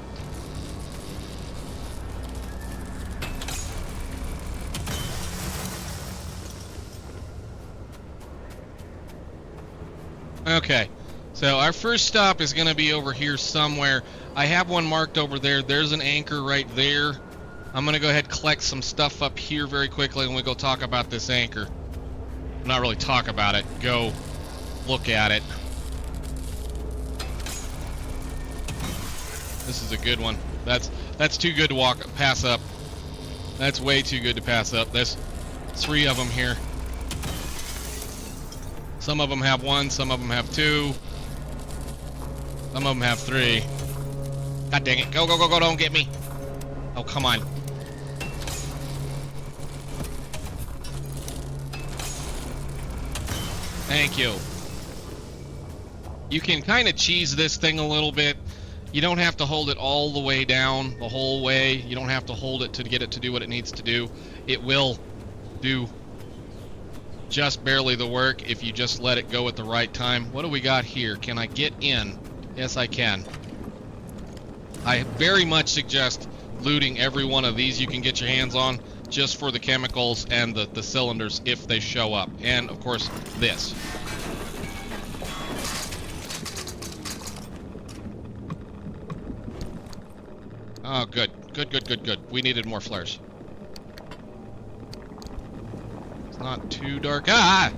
Okay. So our first stop is going to be over here somewhere. I have one marked over there. There's an anchor right there. I'm going to go ahead and collect some stuff up here very quickly and we go talk about this anchor. Not really talk about it, go look at it. This is a good one. That's too good to pass up. That's way too good to pass up. There's 3 of them here. Some of them have 1, some of them have 2. Some of them have 3. God dang it. Go, don't get me. Oh, come on. Thank you. You can kind of cheese this thing a little bit. You don't have to hold it all the way down the whole way. You don't have to hold it to get it to do what it needs to do. It will do just barely the work if you just let it go at the right time. What do we got here? Can I get in? Yes, I can. I very much suggest looting every one of these you can get your hands on, just for the chemicals and the cylinders if they show up. And, of course, this. Oh, good. Good. We needed more flares. It's not too dark. Ah!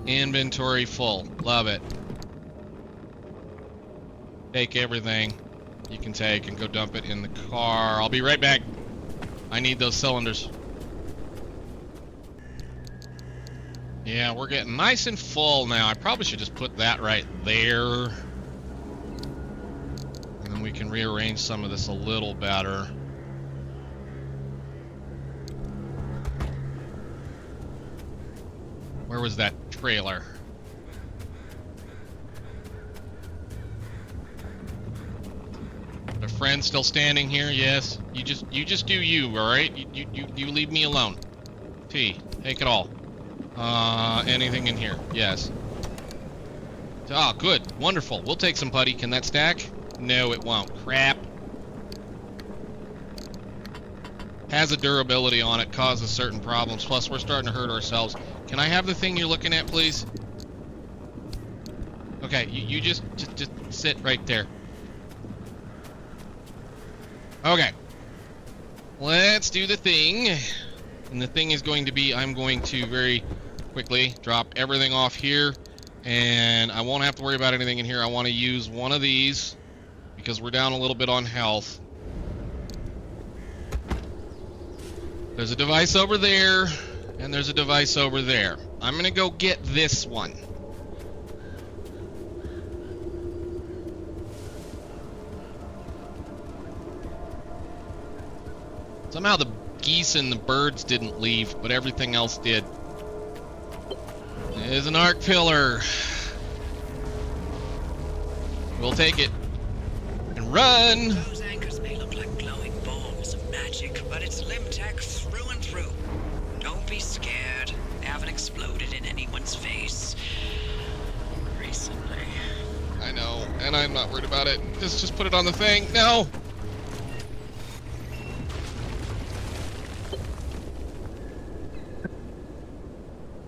Inventory full. Love it. Take everything you can take and go dump it in the car. I'll be right back. I need those cylinders. Yeah, we're getting nice and full now. I probably should just put that right there. And then we can rearrange some of this a little better. Where was that trailer? My friend's still standing here. Yes. You just do you. All right. You leave me alone. T. Take it all. Anything in here? Yes. Ah, good. Wonderful. We'll take some putty. Can that stack? No, it won't. Crap. Has a durability on it, causes certain problems. Plus, we're starting to hurt ourselves. Can I have the thing you're looking at, please? Okay, you just sit right there. Okay. Let's do the thing. And the thing is going to be, I'm going to very quickly drop everything off here. And I won't have to worry about anything in here. I want to use one of these because we're down a little bit on health. There's a device over there, and there's a device over there. I'm going to go get this one. Somehow the geese and the birds didn't leave, but everything else did. There's an arc pillar. We'll take it. And run! Those anchors may look like glowing balls of magic, but it's Limtech through and through. Don't be scared. They haven't exploded in anyone's face recently. I know, and I'm not worried about it. Just put it on the thing. No!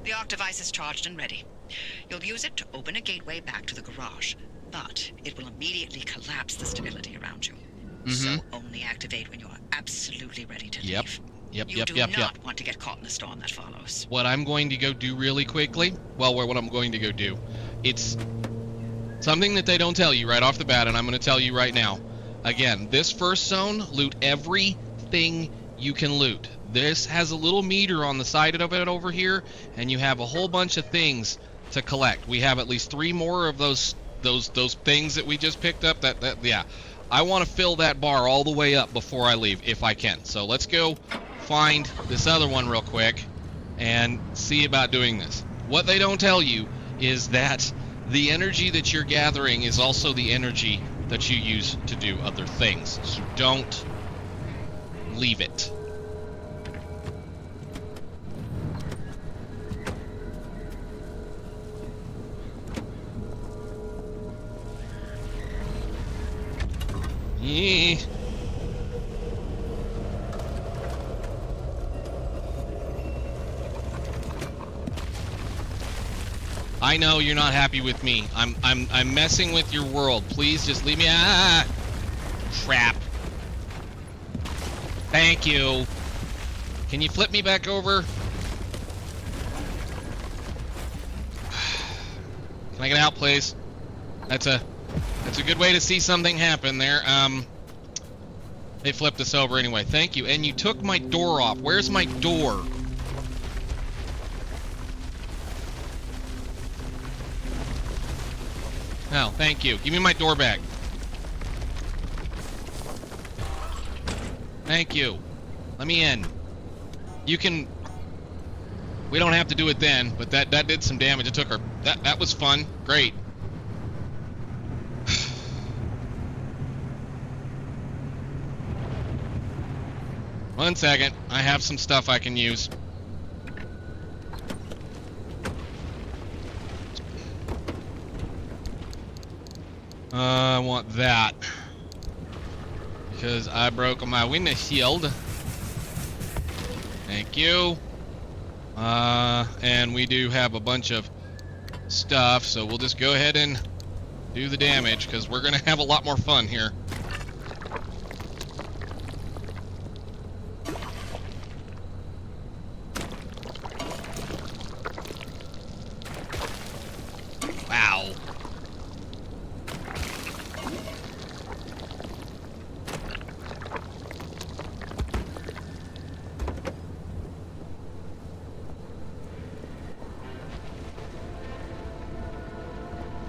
The arc device is charged and ready. You'll use it to open a gateway back to the garage, but it will immediately collapse the stability around you. So only activate when you're absolutely ready to leave. You do not want to get caught in the storm that follows. What I'm going to go do really quickly, well, what I'm going to go do, it's something that they don't tell you right off the bat, and I'm going to tell you right now. Again, this first zone, loot everything you can loot. This has a little meter on the side of it over here, and you have a whole bunch of things to collect. We have at least 3 more of those things that we just picked up. Yeah. I want to fill that bar all the way up before I leave, if I can. So let's go find this other one real quick and see about doing this. What they don't tell you is that the energy that you're gathering is also the energy that you use to do other things. So don't leave it. Yeah. I know you're not happy with me. I'm messing with your world. Please just leave me. Ah! Crap. Thank you. Can you flip me back over? Can I get out, please? That's a good way to see something happen there. They flipped us over anyway. Thank you. And you took my door off. Where's my door? Oh, thank you. Give me my door back. Thank you. Let me in. You can... We don't have to do it then, but that did some damage. It took her... That was fun. Great. One second. I have some stuff I can use. I want that. Because I broke my windshield. Thank you. And we do have a bunch of stuff, so we'll just go ahead and do the damage, because we're going to have a lot more fun here. Wow.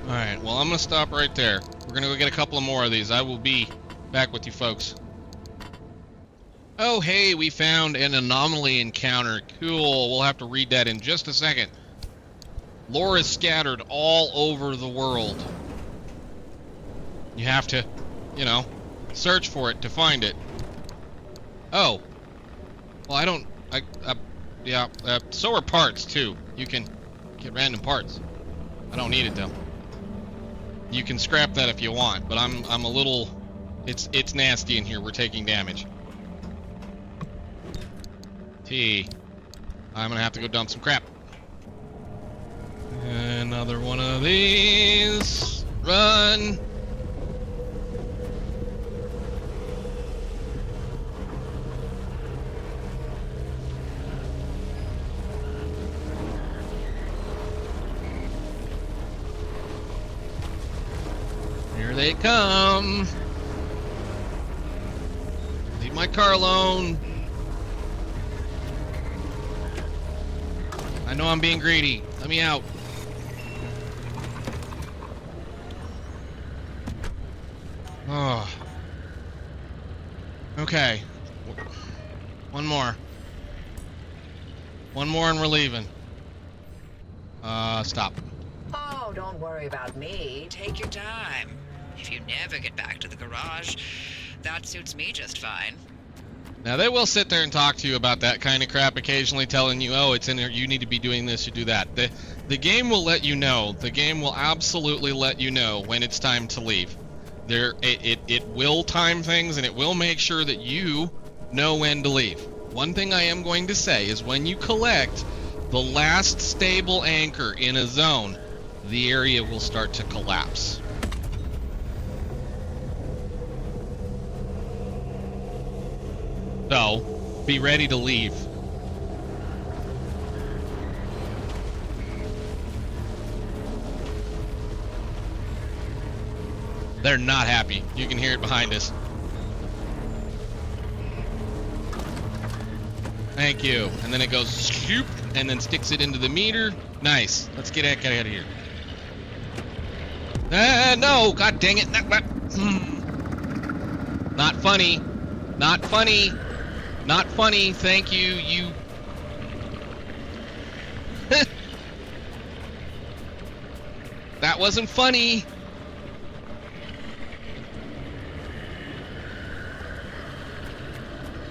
Alright, well, I'm going to stop right there. We're going to go get a couple of more of these. I will be back with you folks. Oh, hey, we found an anomaly encounter. Cool. We'll have to read that in just a second. Lore is scattered all over the world. You have to, you know, search for it to find it. Oh. Well, I don't... yeah, so are parts, too. You can get random parts. I don't need it, though. You can scrap that if you want, but I'm a little... It's nasty in here. We're taking damage. I'm gonna have to go dump some crap. Another one of these. Run! Here they come. Leave my car alone. I know I'm being greedy. Let me out. Oh. Okay. One more. One more and we're leaving. Stop. Oh, don't worry about me. Take your time. If you never get back to the garage, that suits me just fine. Now they will sit there and talk to you about that kind of crap occasionally, telling you, oh, it's in there, you need to be doing this, you do that. The game will let you know. The game will absolutely let you know when it's time to leave. It will time things, and it will make sure that you know when to leave. One thing I am going to say is when you collect the last stable anchor in a zone, the area will start to collapse. So, be ready to leave. They're not happy. You can hear it behind us. Thank you. And then it goes scoop and then sticks it into the meter. Nice. Let's get out of here. No! God dang it! Not funny. Not funny. Not funny. Thank you. You. That wasn't funny.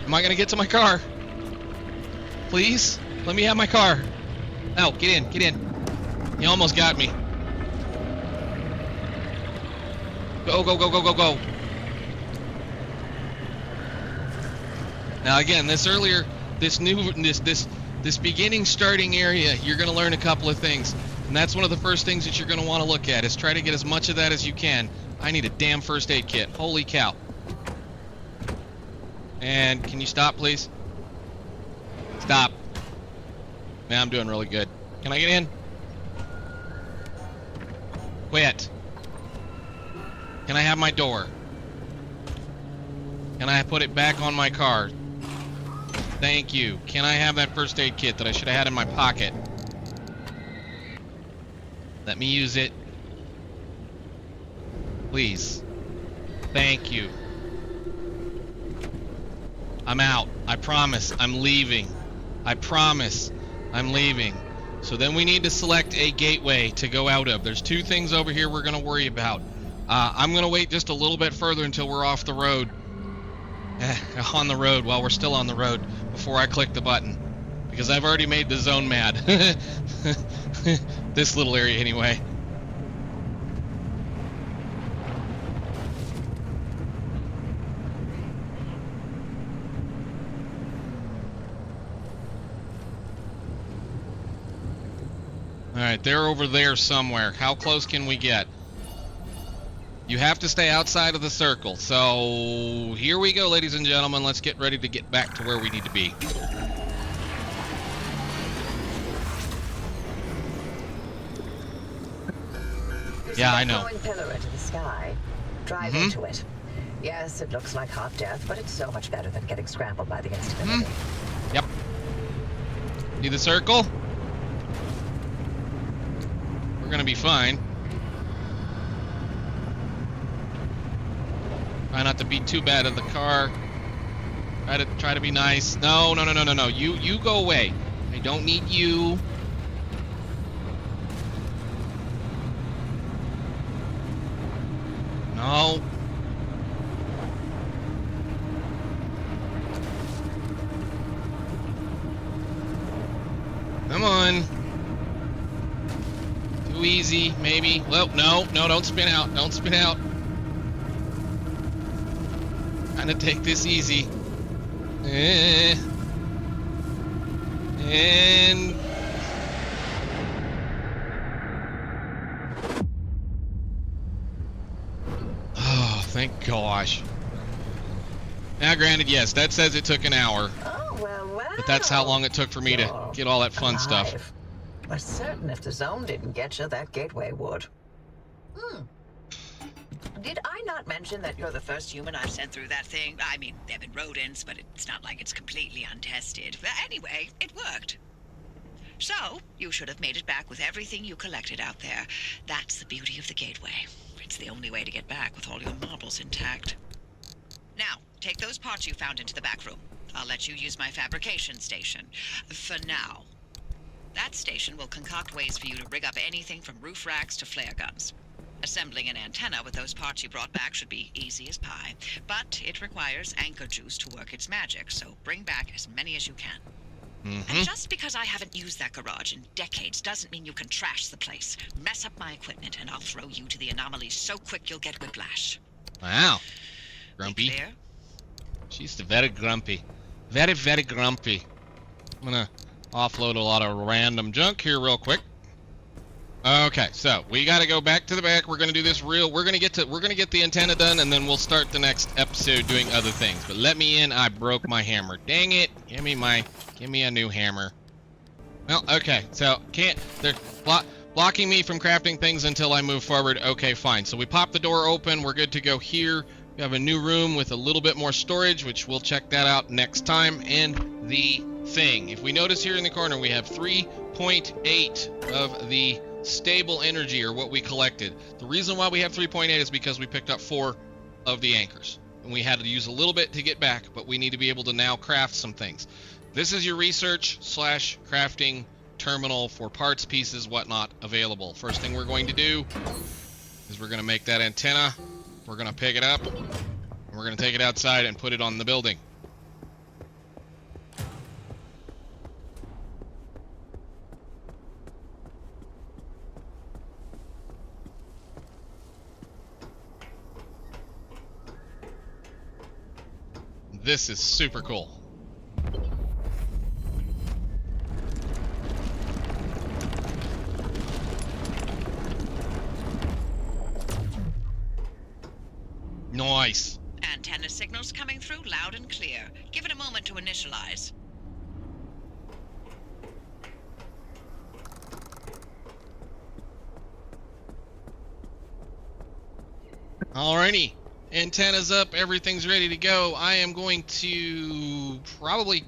Am I gonna get to my car? Please? Let me have my car. No, get in, get in. You almost got me. Go, go, go, go, go, go. Now again, this beginning starting area, you're gonna learn a couple of things. And that's one of the first things that you're gonna want to look at, is try to get as much of that as you can. I need a damn first aid kit. Holy cow. And can you stop, please? Stop. Man, I'm doing really good. Can I get in? Quit. Can I have my door? Can I put it back on my car? Thank you. Can I have that first aid kit that I should have had in my pocket? Let me use it. Please. Thank you. I'm out. I promise. I'm leaving. I promise. I'm leaving. So then we need to select a gateway to go out of. There's two things over here we're going to worry about. I'm going to wait just a little bit further until we're off the road. On the road, while we're still on the road, before I click the button. Because I've already made the zone mad. This little area anyway. Alright, they're over there somewhere. How close can we get? You have to stay outside of the circle. So, here we go, ladies and gentlemen. Let's get ready to get back to where we need to be. Yeah, I know. Glowing pillar into the sky. Drive into it. Yes, it looks like hot death, but it's so much better than getting scrambled by the instability. Yep. See the circle? We're gonna be fine. Try not to be too bad at the car. Try to be nice. No. You go away. I don't need you. No. Too easy, maybe. Well, no, don't spin out. Don't spin out. Trying to take this easy. And... oh, thank gosh. Now, granted, yes, that says it took an hour. Oh, well. But that's how long it took for me to get all that fun stuff. We're certain if the zone didn't get you, that gateway would. Did I not mention that you're the first human I've sent through that thing? I mean, they've been rodents, but it's not like it's completely untested. But anyway, it worked. So, you should have made it back with everything you collected out there. That's the beauty of the gateway. It's the only way to get back with all your marbles intact. Now, take those parts you found into the back room. I'll let you use my fabrication station. For now. That station will concoct ways for you to rig up anything from roof racks to flare guns. Assembling an antenna with those parts you brought back should be easy as pie, but it requires anchor juice to work its magic, so bring back as many as you can. And just because I haven't used that garage in decades doesn't mean you can trash the place. Mess up my equipment and I'll throw you to the anomalies so quick you'll get whiplash. Wow. Grumpy. Clear? She's very grumpy. Very, very grumpy. I'm gonna offload a lot of random junk here real quick. Okay, so we got to go back to the back. We're gonna do this real. We're gonna get the antenna done, and then we'll start the next episode doing other things. But let me in. I broke my hammer. Dang it! Give me a new hammer. Well, okay. So they're blocking me from crafting things until I move forward. Okay, fine. So we pop the door open. We're good to go here. We have a new room with a little bit more storage, which we'll check that out next time. And the thing. If we notice here in the corner, we have 3.8 of the stable energy, or what we collected. The reason why we have 3.8 is because we picked up 4 of the anchors, and we had to use a little bit to get back, but we need to be able to now craft some things. This is your research / crafting terminal for parts, pieces, whatnot available. First thing we're going to do is we're going to make that antenna. We're going to pick it up, and we're going to take it outside and put it on the building. This is super cool. Nice. Antenna signals coming through loud and clear. Give it a moment to initialize. Alrighty. Antenna's up, everything's ready to go. I am going to probably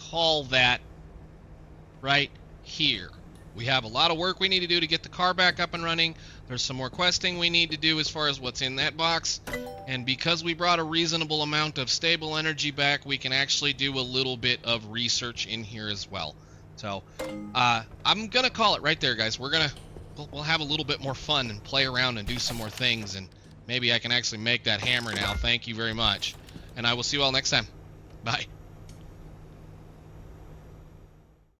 call that right here. We have a lot of work we need to do to get the car back up and running. There's some more questing we need to do as far as what's in that box. And because we brought a reasonable amount of stable energy back, we can actually do a little bit of research in here as well. So I'm gonna call it right there, guys. We'll have a little bit more fun and play around and do some more things, and maybe I can actually make that hammer now. Thank you very much. And I will see you all next time. Bye.